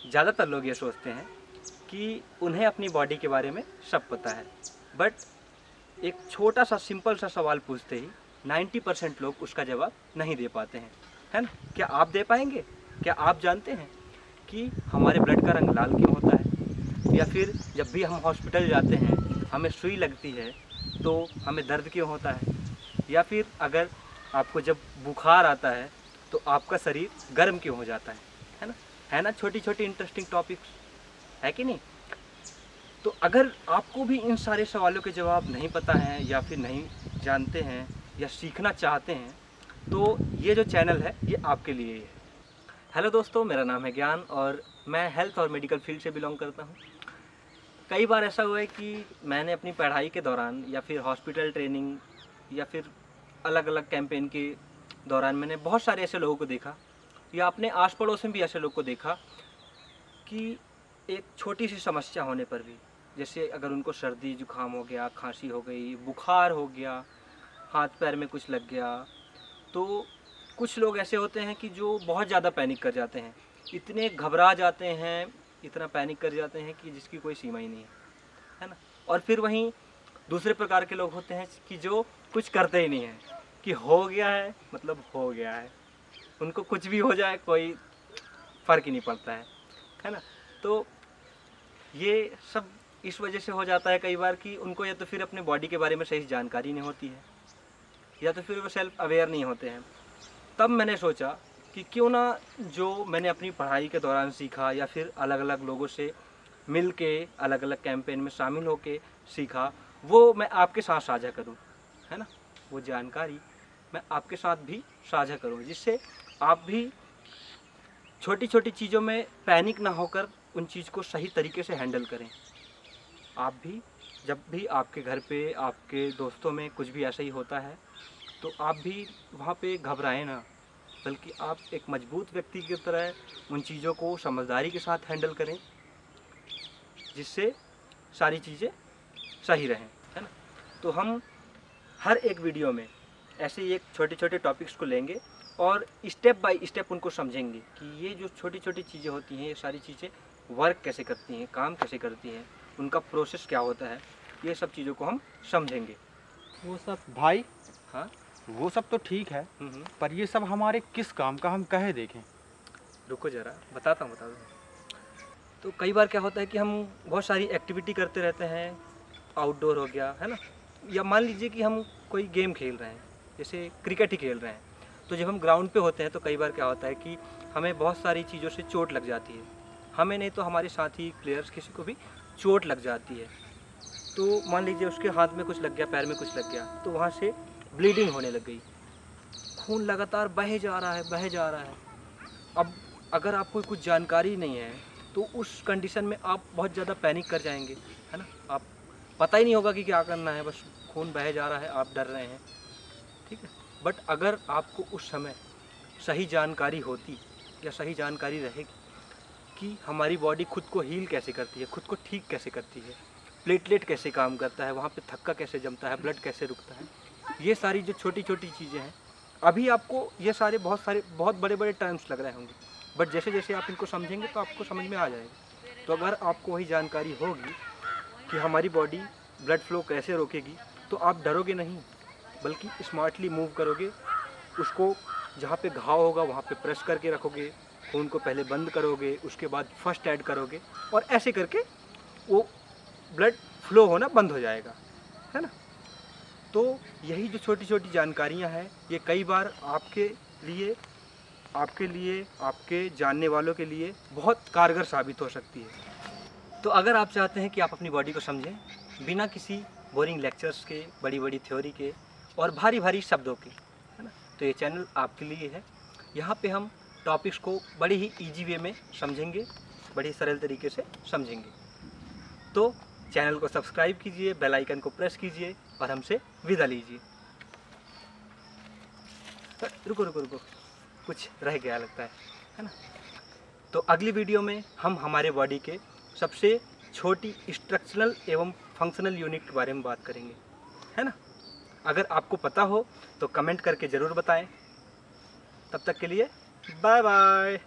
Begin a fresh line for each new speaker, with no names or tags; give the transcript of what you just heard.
ज़्यादातर लोग ये सोचते हैं कि उन्हें अपनी बॉडी के बारे में सब पता है, बट एक छोटा सा सिंपल सा सवाल पूछते ही 90% लोग उसका जवाब नहीं दे पाते हैं, है ना? क्या आप दे पाएंगे? क्या आप जानते हैं कि हमारे ब्लड का रंग लाल क्यों होता है? या फिर जब भी हम हॉस्पिटल जाते हैं, हमें सुई लगती है तो हमें दर्द क्यों होता है? या फिर अगर आपको जब बुखार आता है तो आपका शरीर गर्म क्यों हो जाता है ना? है ना, छोटी छोटी इंटरेस्टिंग टॉपिक्स, है कि नहीं? तो अगर आपको भी इन सारे सवालों के जवाब नहीं पता हैं या फिर नहीं जानते हैं या सीखना चाहते हैं, तो ये जो चैनल है ये आपके लिए ही है। हेलो दोस्तों, मेरा नाम है ज्ञान और मैं हेल्थ और मेडिकल फील्ड से बिलोंग करता हूँ। कई बार ऐसा हुआ है कि मैंने अपनी पढ़ाई के दौरान या फिर हॉस्पिटल ट्रेनिंग या फिर अलग अलग कैंपेन के दौरान मैंने बहुत सारे ऐसे लोगों को देखा या अपने आस पड़ोस में भी ऐसे लोगों को देखा कि एक छोटी सी समस्या होने पर भी, जैसे अगर उनको सर्दी जुकाम हो गया, खांसी हो गई, बुखार हो गया, हाथ पैर में कुछ लग गया, तो कुछ लोग ऐसे होते हैं कि जो बहुत ज़्यादा पैनिक कर जाते हैं, इतने घबरा जाते हैं, इतना पैनिक कर जाते हैं कि जिसकी कोई सीमा ही नहीं है ना? और फिर वहीं दूसरे प्रकार के लोग होते हैं कि जो कुछ करते ही नहीं हैं, कि हो गया है मतलब हो गया है, उनको कुछ भी हो जाए कोई फ़र्क ही नहीं पड़ता है ना? तो ये सब इस वजह से हो जाता है कई बार कि उनको या तो फिर अपने बॉडी के बारे में सही जानकारी नहीं होती है या तो फिर वो सेल्फ अवेयर नहीं होते हैं। तब मैंने सोचा कि क्यों ना जो मैंने अपनी पढ़ाई के दौरान सीखा या फिर अलग अलग लोगों से मिल के अलग अलग कैंपेन में शामिल होके सीखा, वो मैं आपके साथ साझा करूं, है ना? वो जानकारी मैं आपके साथ भी साझा करूं, जिससे आप भी छोटी छोटी चीज़ों में पैनिक ना होकर उन चीज़ को सही तरीके से हैंडल करें। आप भी जब भी आपके घर पे, आपके दोस्तों में कुछ भी ऐसा ही होता है, तो आप भी वहाँ पे घबराएं ना, बल्कि आप एक मजबूत व्यक्ति की तरह उन चीज़ों को समझदारी के साथ हैंडल करें, जिससे सारी चीज़ें सही रहें, है ना? तो हम हर एक वीडियो में ऐसे ही एक छोटे छोटे टॉपिक्स को लेंगे और स्टेप बाय स्टेप उनको समझेंगे कि ये जो छोटी छोटी चीज़ें होती हैं, ये सारी चीज़ें वर्क कैसे करती हैं, काम कैसे करती हैं, उनका प्रोसेस क्या होता है, ये सब चीज़ों को हम समझेंगे।
वो सब भाई,
हाँ।
वो सब तो ठीक है, पर ये सब हमारे किस काम का हम कहे देखें।
रुको ज़रा, बताता हूँ। तो कई बार क्या होता है कि हम बहुत सारी एक्टिविटी करते रहते हैं, आउटडोर हो गया, है ना? या मान लीजिए कि हम कोई गेम खेल रहे हैं, जैसे क्रिकेट ही खेल रहे हैं, तो जब हम ग्राउंड पे होते हैं तो कई बार क्या होता है कि हमें बहुत सारी चीज़ों से चोट लग जाती है। हमें नहीं तो हमारे साथी प्लेयर्स किसी को भी चोट लग जाती है। तो मान लीजिए उसके हाथ में कुछ लग गया, पैर में कुछ लग गया, तो वहाँ से ब्लीडिंग होने लग गई, खून लगातार बहे जा रहा है, बहे जा रहा है। अब अगर आपको कुछ जानकारी नहीं है तो उस कंडीशन में आप बहुत ज़्यादा पैनिक कर जाएंगे, है ना? आप पता ही नहीं होगा कि क्या करना है, बस खून बह जा रहा है, आप डर रहे हैं, ठीक है? बट अगर आपको उस समय सही जानकारी होती या सही जानकारी रहेगी कि हमारी बॉडी खुद को हील कैसे करती है, खुद को ठीक कैसे करती है, प्लेटलेट कैसे काम करता है, वहाँ पे थक्का कैसे जमता है, ब्लड कैसे रुकता है, ये सारी जो छोटी छोटी चीज़ें हैं, अभी आपको ये सारे बहुत बड़े बड़े टर्म्स लग रहे होंगे, बट जैसे जैसे आप इनको समझेंगे तो आपको समझ में आ जाएगा। तो अगर आपको वही जानकारी होगी कि हमारी बॉडी ब्लड फ्लो कैसे रोकेगी, तो आप डरोगे नहीं, बल्कि स्मार्टली मूव करोगे, उसको जहाँ पे घाव होगा वहाँ पे प्रेस करके रखोगे, खून को पहले बंद करोगे, उसके बाद फर्स्ट ऐड करोगे, और ऐसे करके वो ब्लड फ्लो होना बंद हो जाएगा, है ना? तो यही जो छोटी छोटी जानकारियाँ हैं, ये कई बार आपके लिए, आपके जानने वालों के लिए बहुत कारगर साबित हो सकती है। तो अगर आप चाहते हैं कि आप अपनी बॉडी को समझें बिना किसी बोरिंग लेक्चर्स के, बड़ी बड़ी थ्योरी के और भारी भारी शब्दों के, है ना, तो ये चैनल आपके लिए है। यहाँ पे हम टॉपिक्स को बड़ी ही ईजी वे में समझेंगे, बड़ी सरल तरीके से समझेंगे। तो चैनल को सब्सक्राइब कीजिए, बेल आइकन को प्रेस कीजिए और हमसे विदा लीजिए। रुको रुको रुको, कुछ रह गया लगता है ना? तो अगली वीडियो में हम हमारे बॉडी के सबसे छोटी स्ट्रक्चरल एवं फंक्शनल यूनिट के बारे में बात करेंगे, है ना? अगर आपको पता हो तो कमेंट करके ज़रूर बताएं। तब तक के लिए बाय बाय।